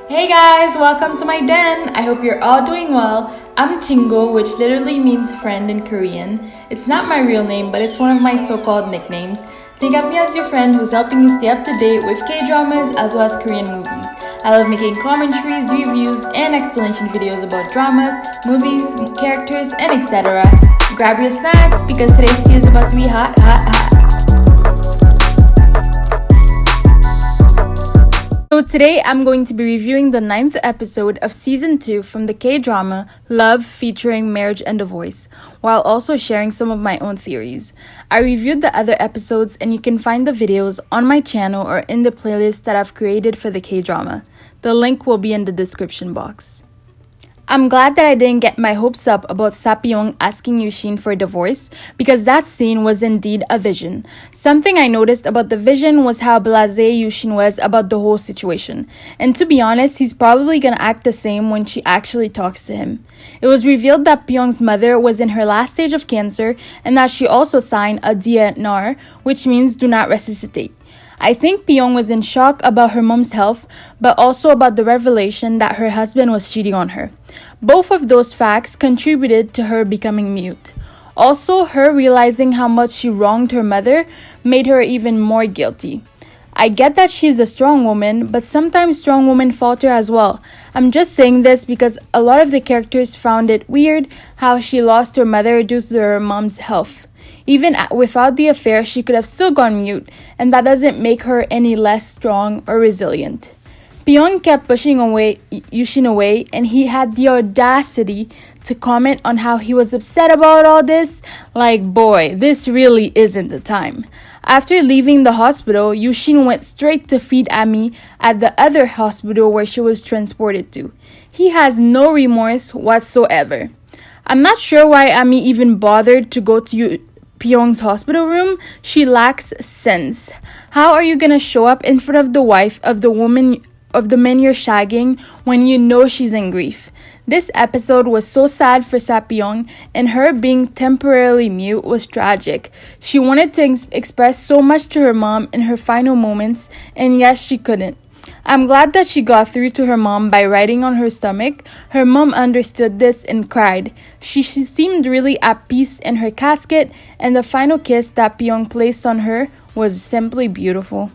Hey guys, welcome to my den. I hope you're all doing well. I'm Chingu, which literally means friend in Korean. It's not my real name, but it's one of my so-called nicknames. Think of me as your friend who's helping you stay up to date with K-dramas as well as Korean movies. I love making commentaries, reviews, and explanation videos about dramas, movies, characters, and etc. Grab your snacks because today's tea is about to be hot. So today I'm going to be reviewing the 9th episode of Season 2 from the K-drama Love featuring Marriage and Divorce, while also sharing some of my own theories. I reviewed the other episodes and you can find the videos on my channel or in the playlist that I've created for the K-drama. The link will be in the description box. I'm glad that I didn't get my hopes up about Sapyeong asking Yushin for a divorce because that scene was indeed a vision. Something I noticed about the vision was how blasé Yushin was about the whole situation. And to be honest, he's probably gonna act the same when she actually talks to him. It was revealed that Pyong's mother was in her last stage of cancer and that she also signed a DNR, which means do not resuscitate. I think Pyong was in shock about her mom's health, but also about the revelation that her husband was cheating on her. Both of those facts contributed to her becoming mute. Also, her realizing how much she wronged her mother made her even more guilty. I get that she's a strong woman, but sometimes strong women falter as well. I'm just saying this because a lot of the characters found it weird how she lost her mother due to her mom's health. Even without the affair, she could have still gone mute, and that doesn't make her any less strong or resilient. Pyong kept pushing Yushin away, and he had the audacity to comment on how he was upset about all this. Like, boy, this really isn't the time. After leaving the hospital, Yushin went straight to feed Ami at the other hospital where she was transported to. He has no remorse whatsoever. I'm not sure why Ami even bothered to go to Pyong's hospital room. She lacks sense. How are you gonna show up in front of the wife of the man you're shagging when you know she's in grief? This episode was so sad for Sapyeong, and her being temporarily mute was tragic. She wanted to express so much to her mom in her final moments, and yes, she couldn't. I'm glad that she got through to her mom by writing on her stomach. Her mom understood this and cried. She seemed really at peace in her casket, and the final kiss that Pyong placed on her was simply beautiful.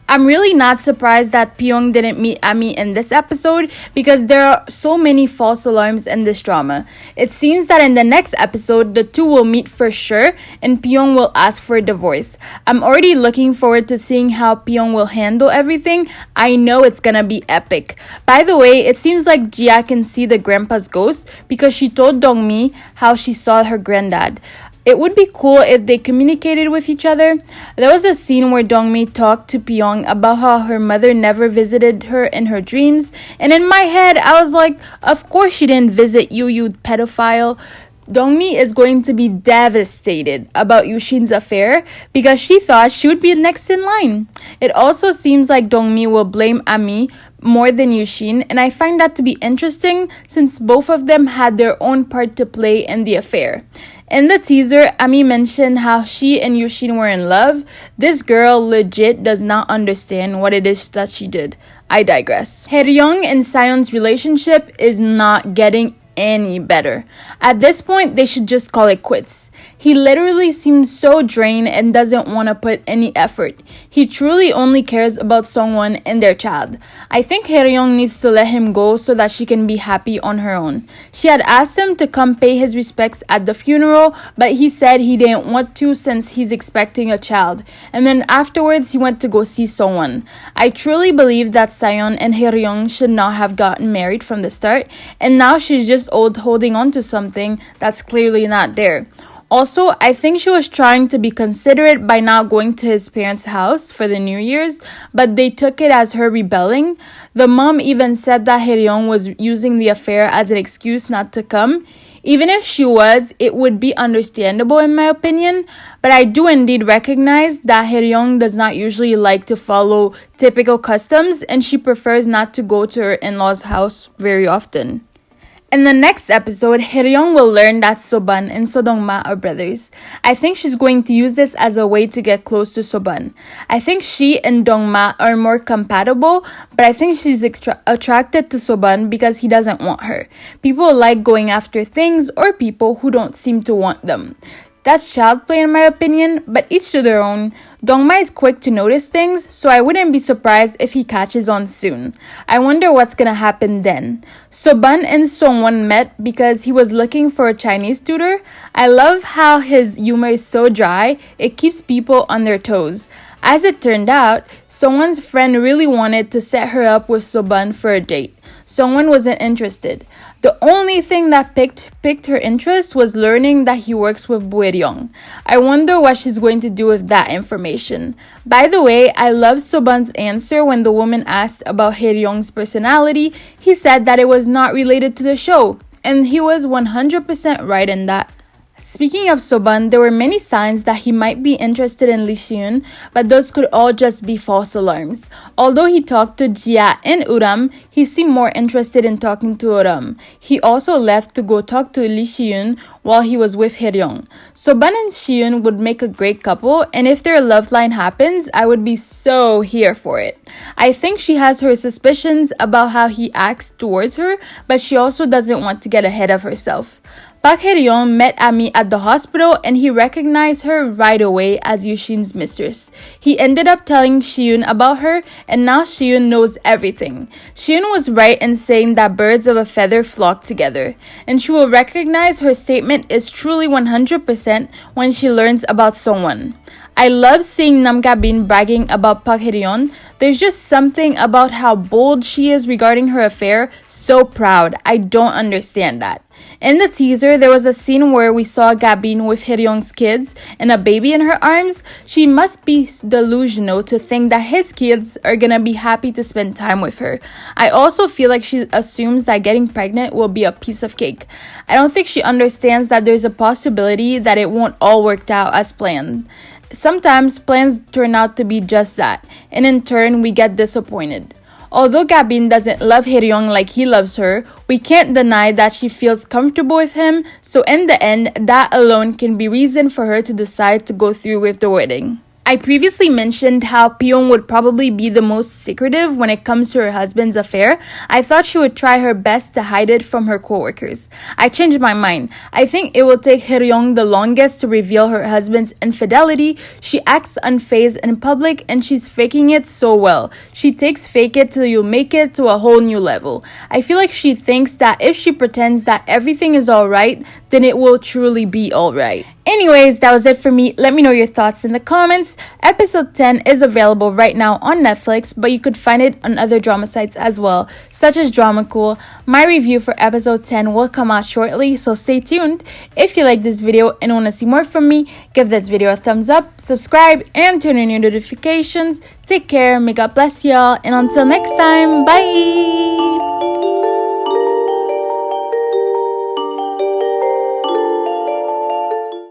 I'm really not surprised that Pyong didn't meet Ami in this episode because there are so many false alarms in this drama. It seems that in the next episode, the two will meet for sure and Pyong will ask for a divorce. I'm already looking forward to seeing how Pyong will handle everything. I know it's gonna be epic. By the way, it seems like Jia can see the grandpa's ghost because she told Dongmi how she saw her granddad. It would be cool if they communicated with each other. There was a scene where Dongmi talked to Pyong about how her mother never visited her in her dreams. And in my head, I was like, of course she didn't visit you, you pedophile. Dongmi is going to be devastated about Yushin's affair because she thought she would be next in line. It also seems like Dongmi will blame Ami more than Yushin, and I find that to be interesting since both of them had their own part to play in the affair. In the teaser, Ami mentioned how she and Yushin were in love. This girl legit does not understand what it is that she did. I digress. Hae-ryung and Sayon's relationship is not getting any better. At this point, they should just call it quits. He literally seems so drained and doesn't want to put any effort. He truly only cares about Sungwon and their child. I think Hae-ryung needs to let him go so that she can be happy on her own. She had asked him to come pay his respects at the funeral, but he said he didn't want to since he's expecting a child. And then afterwards, he went to go see Sungwon. I truly believe that Sayon and Hae-ryung should not have gotten married from the start, and now she's just old holding on to something that's clearly not there. Also, I think she was trying to be considerate by not going to his parents' house for the New Year's, but they took it as her rebelling. The mom even said that Hae-ryung was using the affair as an excuse not to come. Even if she was, it would be understandable in my opinion, but I do indeed recognize that Hae-ryung does not usually like to follow typical customs and she prefers not to go to her in-laws' house very often. In the next episode, Hyeryong will learn that Soban and Sodongma are brothers. I think she's going to use this as a way to get close to Soban. I think she and Dongma are more compatible, but I think she's attracted to Soban because he doesn't want her. People like going after things or people who don't seem to want them. That's child play in my opinion, but each to their own. Dongma is quick to notice things, so I wouldn't be surprised if he catches on soon. I wonder what's gonna happen then. Soban and Songwon met because he was looking for a Chinese tutor. I love how his humor is so dry, it keeps people on their toes. As it turned out, Songwon's friend really wanted to set her up with Soban for a date. Songwon wasn't interested. The only thing that picked her interest was learning that he works with Hyeryong. I wonder what she's going to do with that information. By the way, I love Soban's answer when the woman asked about Hyeryong's personality. He said that it was not related to the show, and he was 100% right in that. Speaking of Soban, there were many signs that he might be interested in Lee Si-eun, but those could all just be false alarms. Although he talked to Jia and Uram, he seemed more interested in talking to Uram. He also left to go talk to Lee Si-eun while he was with Hyeryong. Soban and Si-eun would make a great couple, and if their love line happens, I would be so here for it. I think she has her suspicions about how he acts towards her, but she also doesn't want to get ahead of herself. Park Hyeryong met Ami at the hospital and he recognized her right away as Yushin's mistress. He ended up telling Si-eun about her and now Si-eun knows everything. Si-eun was right in saying that birds of a feather flock together, and she will recognize her statement is truly 100% when she learns about someone. I love seeing Nam Ga-bin bragging about Park Hyeryong. There's just something about how bold she is regarding her affair. So proud. I don't understand that. In the teaser, there was a scene where we saw Ga-bin with Hyeryong's kids and a baby in her arms. She must be delusional to think that his kids are gonna be happy to spend time with her. I also feel like she assumes that getting pregnant will be a piece of cake. I don't think she understands that there's a possibility that it won't all work out as planned. Sometimes plans turn out to be just that, and in turn we get disappointed. Although Ga-bin doesn't love Hyeryong like he loves her, we can't deny that she feels comfortable with him, so in the end, that alone can be reason for her to decide to go through with the wedding. I previously mentioned how Pyong would probably be the most secretive when it comes to her husband's affair. I thought she would try her best to hide it from her coworkers. I changed my mind. I think it will take Hyeryong the longest to reveal her husband's infidelity. She acts unfazed in public and she's faking it so well. She takes fake it till you make it to a whole new level. I feel like she thinks that if she pretends that everything is alright, then it will truly be alright. Anyways, that was it for me. Let me know your thoughts in the comments. Episode 10 is available right now on Netflix, but you could find it on other drama sites as well, such as Drama Cool. My review for episode 10 will come out shortly, so stay tuned. If you like this video and want to see more from me, give this video a thumbs up, subscribe, and turn on your notifications. Take care, may God bless y'all, and until next time, bye!